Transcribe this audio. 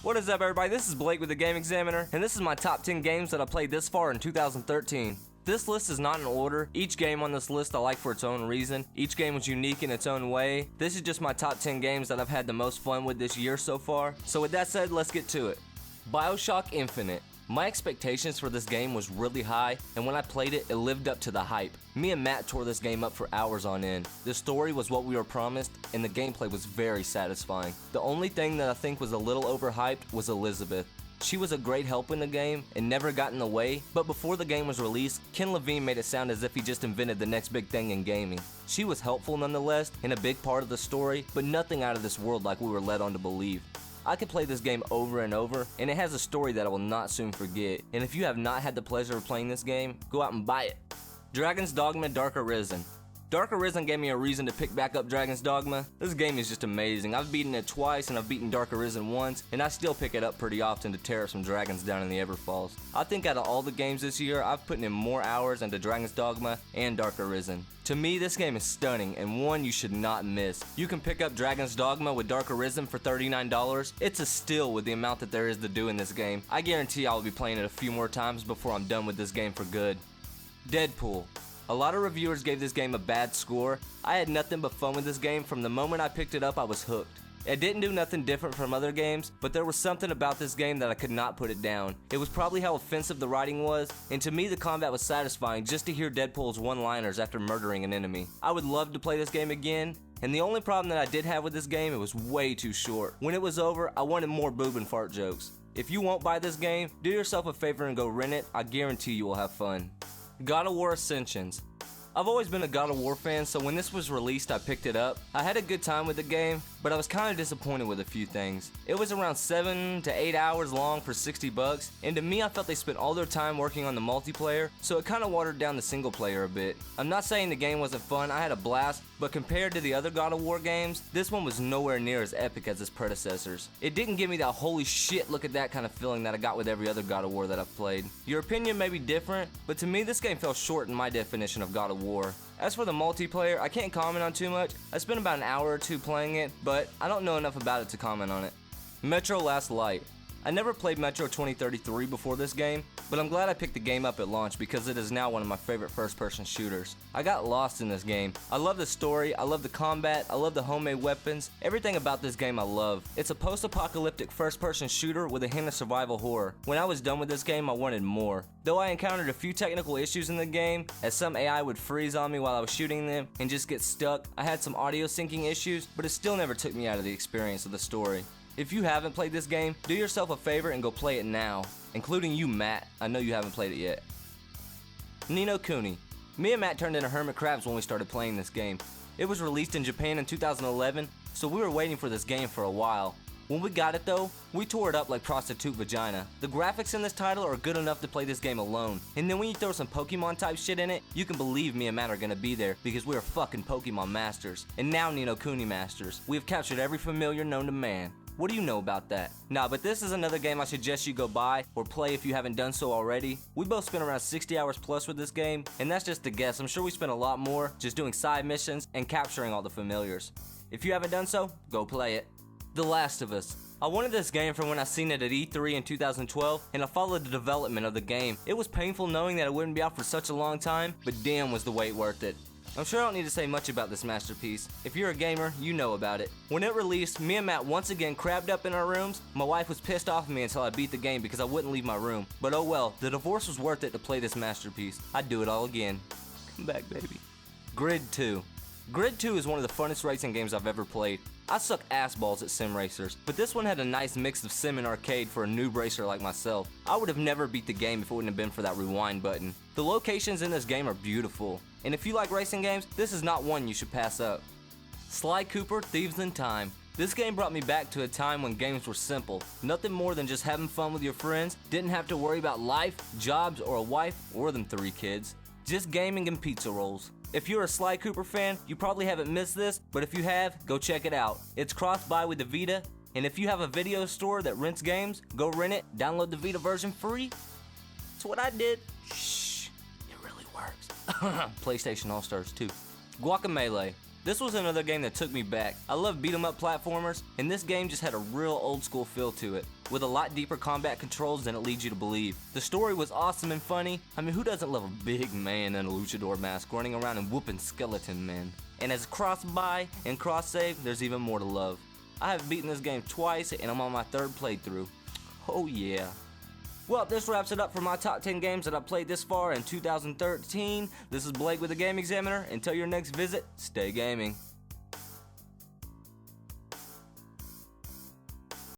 What is up, everybody? This is Blake with the Game Examiner, and this is my top 10 games that I played this far in 2013. This list is not in order. Each game on this list I like for its own reason. Each game was unique in its own way. This is just my top 10 games that I've had the most fun with this year so far. So with that said, let's get to it. Bioshock Infinite. My expectations for this game was really high, and when I played it, it lived up to the hype. Me and Matt tore this game up for hours on end. The story was what we were promised, and the gameplay was very satisfying. The only thing that I think was a little overhyped was Elizabeth. She was a great help in the game and never got in the way, but before the game was released, Ken Levine made it sound as if he just invented the next big thing in gaming. She was helpful nonetheless, and a big part of the story, but nothing out of this world like we were led on to believe. I could play this game over and over, and it has a story that I will not soon forget, and if you have not had the pleasure of playing this game, go out and buy it. Dragon's Dogma Dark Arisen. Dark Arisen gave me a reason to pick back up Dragon's Dogma. This game is just amazing. I've beaten it twice and I've beaten Dark Arisen once, and I still pick it up pretty often to tear up some dragons down in the Everfalls. I think out of all the games this year, I've put in more hours into Dragon's Dogma and Dark Arisen. To me, this game is stunning and one you should not miss. You can pick up Dragon's Dogma with Dark Arisen for $39. It's a steal with the amount that there is to do in this game. I guarantee I will be playing it a few more times before I'm done with this game for good. Deadpool. A lot of reviewers gave this game a bad score. I had nothing but fun with this game. From the moment I picked it up, I was hooked. It didn't do nothing different from other games, but there was something about this game that I could not put it down. It was probably how offensive the writing was, and to me the combat was satisfying just to hear Deadpool's one-liners after murdering an enemy. I would love to play this game again, and the only problem that I did have with this game, it was way too short. When it was over, I wanted more boob and fart jokes. If you won't buy this game, do yourself a favor and go rent it. I guarantee you will have fun. God of War Ascensions. I've always been a God of War fan, so when this was released, I picked it up. I had a good time with the game, but I was kind of disappointed with a few things. It was around 7 to 8 hours long for $60, and to me, I felt they spent all their time working on the multiplayer, so it kind of watered down the single player a bit. I'm not saying the game wasn't fun, I had a blast, but compared to the other God of War games, this one was nowhere near as epic as its predecessors. It didn't give me that holy shit look at that kind of feeling that I got with every other God of War that I've played. Your opinion may be different, but to me this game fell short in my definition of God of War. As for the multiplayer, I can't comment on too much. I spent about an hour or two playing it, but I don't know enough about it to comment on it. Metro Last Light. I never played Metro 2033 before this game, but I'm glad I picked the game up at launch because it is now one of my favorite first-person shooters. I got lost in this game. I love the story, I love the combat, I love the homemade weapons. Everything about this game I love. It's a post-apocalyptic first-person shooter with a hint of survival horror. When I was done with this game, I wanted more. Though I encountered a few technical issues in the game, as some AI would freeze on me while I was shooting them and just get stuck. I had some audio syncing issues, but it still never took me out of the experience of the story. If you haven't played this game, do yourself a favor and go play it now. Including you, Matt. I know you haven't played it yet. Ni no Kuni. Me and Matt turned into hermit crabs when we started playing this game. It was released in Japan in 2011, so we were waiting for this game for a while. When we got it though, we tore it up like prostitute vagina. The graphics in this title are good enough to play this game alone. And then when you throw some Pokemon type shit in it, you can believe me and Matt are gonna be there because we are fucking Pokemon masters. And now Ni no Kuni masters. We have captured every familiar known to man. What do you know about that? Nah, but this is another game I suggest you go buy or play if you haven't done so already. We both spent around 60 hours plus with this game, and that's just a guess. I'm sure we spent a lot more just doing side missions and capturing all the familiars. If you haven't done so, go play it. The Last of Us. I wanted this game from when I seen it at E3 in 2012, and I followed the development of the game. It was painful knowing that it wouldn't be out for such a long time, but damn was the wait worth it. I'm sure I don't need to say much about this masterpiece. If you're a gamer, you know about it. When it released, me and Matt once again crabbed up in our rooms. My wife was pissed off at me until I beat the game because I wouldn't leave my room. But oh well, the divorce was worth it to play this masterpiece. I'd do it all again. Come back, baby. Grid 2. Grid 2 is one of the funnest racing games I've ever played. I suck ass balls at sim racers, but this one had a nice mix of sim and arcade for a noob racer like myself. I would have never beat the game if it wouldn't have been for that rewind button. The locations in this game are beautiful, and if you like racing games, this is not one you should pass up. Sly Cooper Thieves in Time. This game brought me back to a time when games were simple. Nothing more than just having fun with your friends, didn't have to worry about life, jobs, or a wife, or them 3 kids. Just gaming and pizza rolls. If you're a Sly Cooper fan, you probably haven't missed this, but if you have, go check it out. It's cross-buy with the Vita, and if you have a video store that rents games, go rent it, download the Vita version free. That's what I did. Shh, it really works. PlayStation All-Stars 2. Guacamelee. This was another game that took me back. I love beat 'em up platformers, and this game just had a real old school feel to it, with a lot deeper combat controls than it leads you to believe. The story was awesome and funny. I mean, who doesn't love a big man in a luchador mask running around and whooping skeleton men? And as cross-buy and cross-save, there's even more to love. I have beaten this game twice, and I'm on my 3rd playthrough. Oh yeah. Well, this wraps it up for my top 10 games that I played this far in 2013. This is Blake with the Game Examiner. Until your next visit, stay gaming.